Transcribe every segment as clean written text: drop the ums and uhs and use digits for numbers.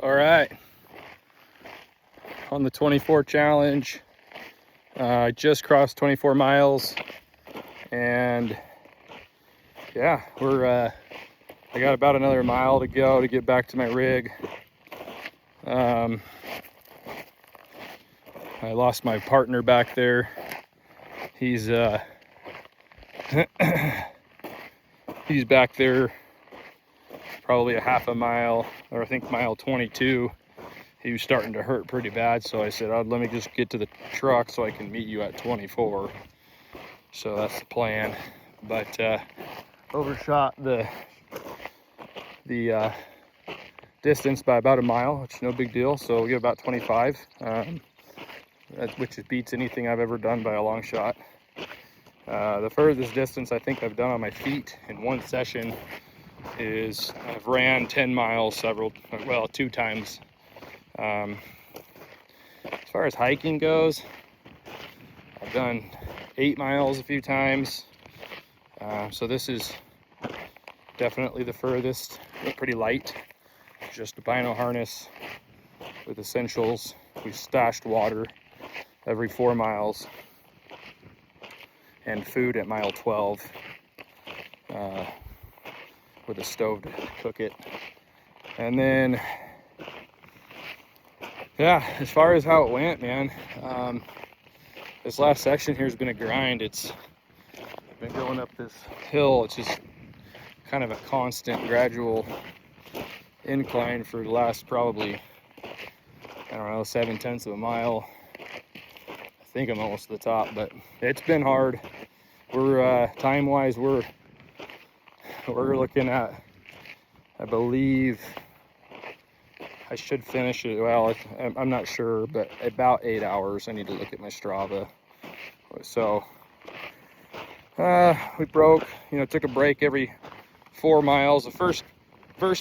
All right, on the 24 challenge, I just crossed 24 miles, and yeah, I got about another mile to go to get back to my rig. I lost my partner back there. He's he's back there probably a half a mile, or I think mile 22. He was starting to hurt pretty bad, so I said, let me just get to the truck so I can meet you at 24. So that's the plan. But overshot the distance by about a mile, which is no big deal. So we get about 25, which beats anything I've ever done by a long shot. The furthest distance I think I've done on my feet in one session is I've ran 10 miles two times. As far as hiking goes, I've done 8 miles a few times. So this is definitely the furthest. Pretty light, just a bino harness with essentials. We stashed water every 4 miles and food at mile 12 with a stove to cook it. And then yeah, as far as how it went, man, this last section here has been a grind. It's been going up this hill. It's just kind of a constant gradual incline for the last probably, I don't know, 7/10 of a mile. I think I'm almost to the top, but it's been hard. We're time-wise, we're looking at, I believe I should finish it, well, I'm not sure, but about 8 hours. I need to look at my Strava. So we broke, took a break every 4 miles. The first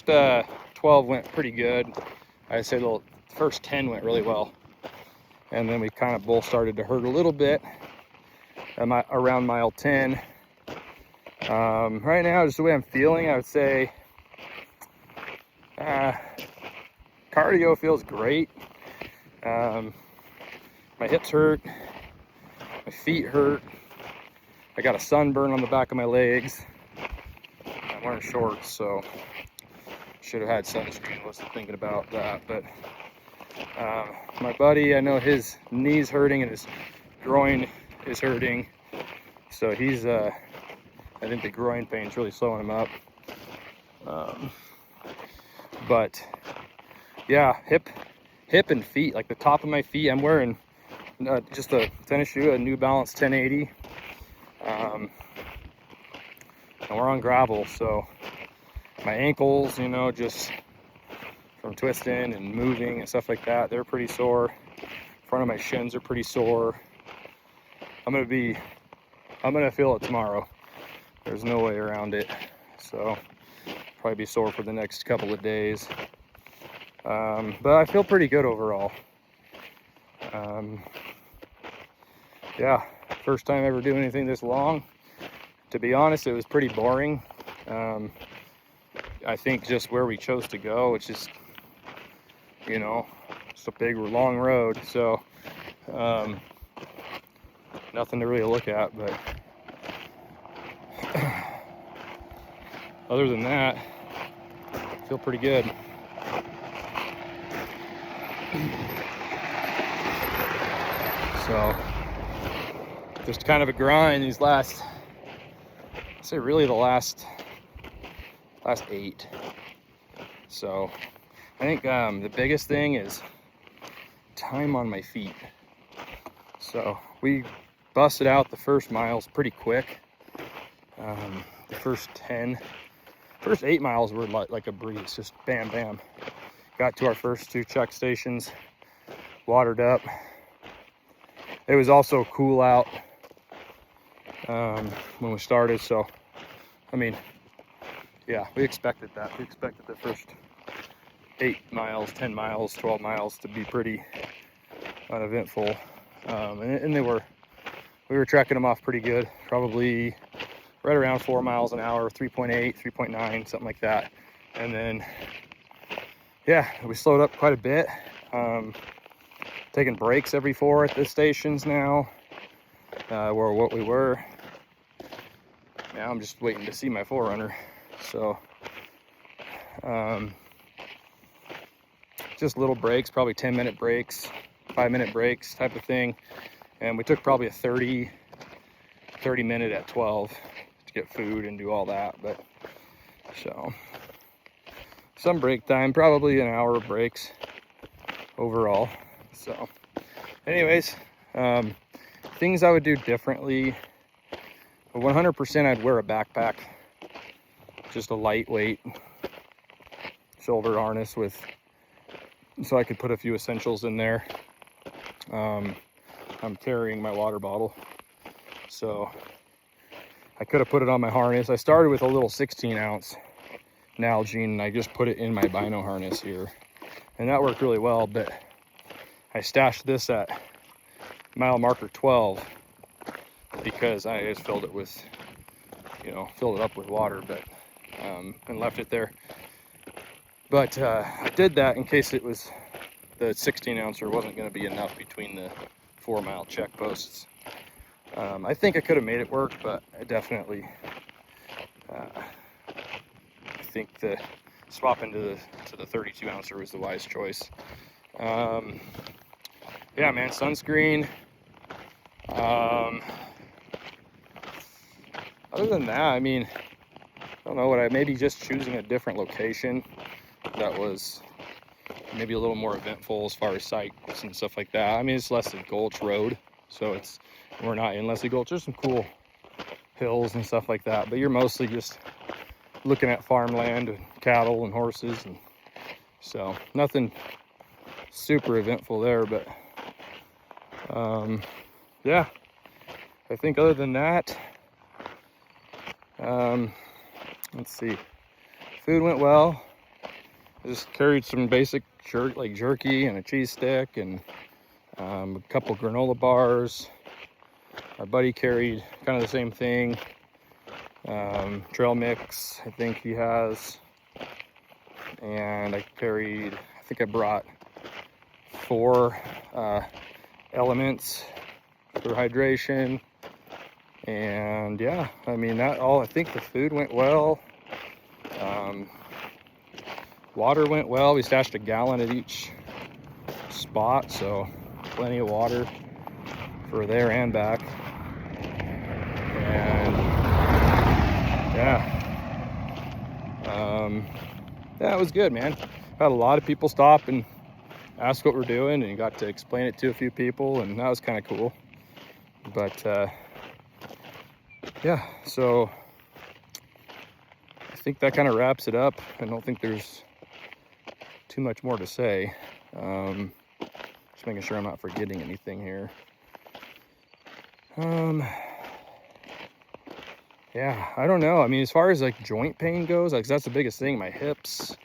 12 went pretty good. I'd say the first 10 went really well. And then we kind of both started to hurt a little bit around mile 10. Right now, just the way I'm feeling, I would say cardio feels great. My hips hurt, my feet hurt. I got a sunburn on the back of my legs. I'm wearing shorts, so should have had sunscreen. Wasn't thinking about that, but my buddy, I know his knee's hurting and his groin is hurting, so he's I think the groin pain's really slowing him up. But yeah, hip and feet, like the top of my feet, I'm wearing just a tennis shoe, a New Balance 1080. And we're on gravel, so my ankles, just from twisting and moving and stuff like that, they're pretty sore. Front of my shins are pretty sore. I'm gonna feel it tomorrow. There's no way around it. So probably be sore for the next couple of days. But I feel pretty good overall. Yeah, first time ever doing anything this long. To be honest, it was pretty boring. I think just where we chose to go, which is, it's a big, long road. So nothing to really look at, but other than that, I feel pretty good. So just kind of a grind these last, I'd say really the last 8. So I think the biggest thing is time on my feet. So we busted out the first miles pretty quick. The first 8 miles were like a breeze, just bam, bam. Got to our first 2 check stations, watered up. It was also cool out when we started, so I mean, yeah, we expected that. We expected the first 8 miles, 10 miles, 12 miles to be pretty uneventful, and they were. We were tracking them off pretty good, probably right around 4 miles an hour, 3.8, 3.9, something like that. And then yeah, we slowed up quite a bit. Taking breaks every 4 at the stations now. Where what we were. Now I'm just waiting to see my 4Runner. So just little breaks, probably 10-minute breaks, 5-minute breaks type of thing. And we took probably a 30 minute at 12 to get food and do all that. But so some break time, probably an hour of breaks overall. So anyways, things I would do differently. 100% I'd wear a backpack, just a lightweight shoulder harness with, so I could put a few essentials in there. I'm carrying my water bottle, so I could have put it on my harness. I started with a little 16-ounce Nalgene, and I just put it in my Bino harness here, and that worked really well. But I stashed this at mile marker 12 because I just filled it with, filled it up with water, but and left it there. But I did that in case it was the 16-ouncer wasn't going to be enough between the 4-mile check posts. I think I could have made it work, but I definitely I think the swap into the 32-ouncer was the wise choice. Yeah, man, sunscreen. Other than that, I mean, I don't know what maybe just choosing a different location that was maybe a little more eventful as far as sights and stuff like that. I mean, it's Leslie Gulch Road, so we're not in Leslie Gulch. There's some cool hills and stuff like that, but you're mostly just looking at farmland and cattle and horses, and so nothing super eventful there. But yeah, I think other than that, let's see, food went well. I just carried some basic jerky and a cheese stick and a couple granola bars. My buddy carried kind of the same thing, trail mix, I think he has. And I think I brought 4 elements for hydration. And yeah, I mean, I think the food went well. Water went well. We stashed a gallon at each spot, so plenty of water for there and back. And yeah, it was good, man. Had a lot of people stop and ask what we're doing, and got to explain it to a few people, and that was kind of cool. But yeah, so I think that kind of wraps it up. I don't think there's too much more to say. Just making sure I'm not forgetting anything here. Yeah, I don't know. I mean, as far as like joint pain goes, like that's the biggest thing. My hips,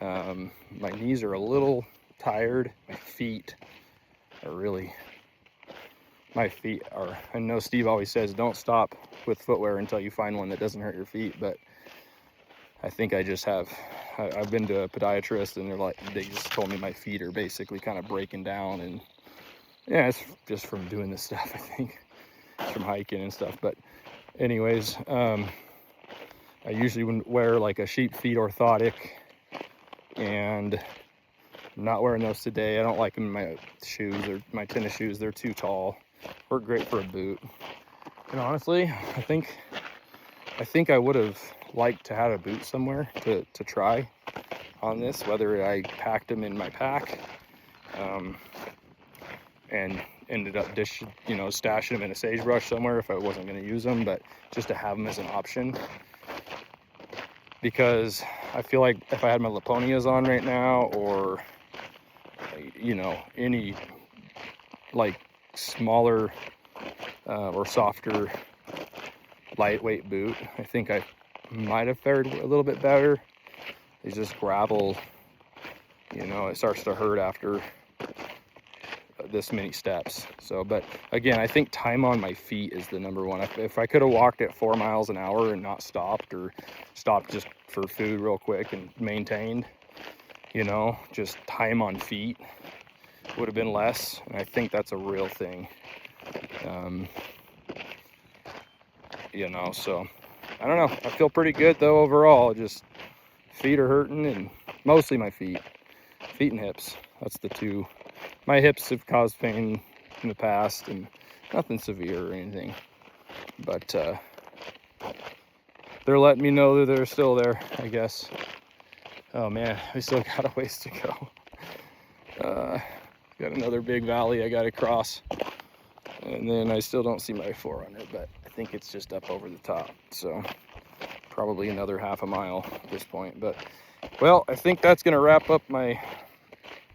my knees are a little tired. My feet are, I know Steve always says don't stop with footwear until you find one that doesn't hurt your feet, but I think I just have. I've been to a podiatrist, and they just told me my feet are basically kind of breaking down, and yeah, it's just from doing this stuff. I think it's from hiking and stuff. But anyways, I usually would wear like a sheep feet orthotic, and I'm not wearing those today. I don't like them in my shoes or my tennis shoes. They're too tall. Work great for a boot. And honestly, I think I would have liked to have a boot somewhere to try on this, whether I packed them in my pack and ended up stashing them in a sagebrush somewhere if I wasn't going to use them, but just to have them as an option. Because I feel like if I had my Laponias on right now, or any like smaller or softer lightweight boot, I think I might have fared a little bit better. It's just gravel, it starts to hurt after this many steps. So, but again, I think time on my feet is the number one. If I could have walked at 4 miles an hour and not stopped, or stopped just for food real quick and maintained, you know, just time on feet would have been less. And I think that's a real thing. You know, so I don't know. I feel pretty good though overall. Just feet are hurting, and mostly my feet and hips. That's the two. My hips have caused pain in the past, and nothing severe or anything. But they're letting me know that they're still there, I guess. Oh man, we still got a ways to go. Got another big valley I got to cross. And then I still don't see my Forerunner, but I think it's just up over the top. So probably another half a mile at this point. But well, I think that's going to wrap up my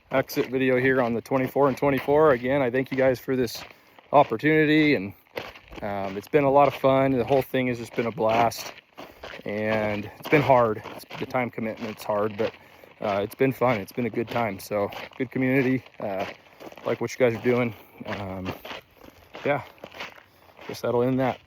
exit video here on the 24 and 24. Again, I thank you guys for this opportunity, and it's been a lot of fun. The whole thing has just been a blast, and it's been hard. The time commitment's hard, but it's been fun. It's been a good time. So good community. Like what you guys are doing. Yeah, guess that'll end that.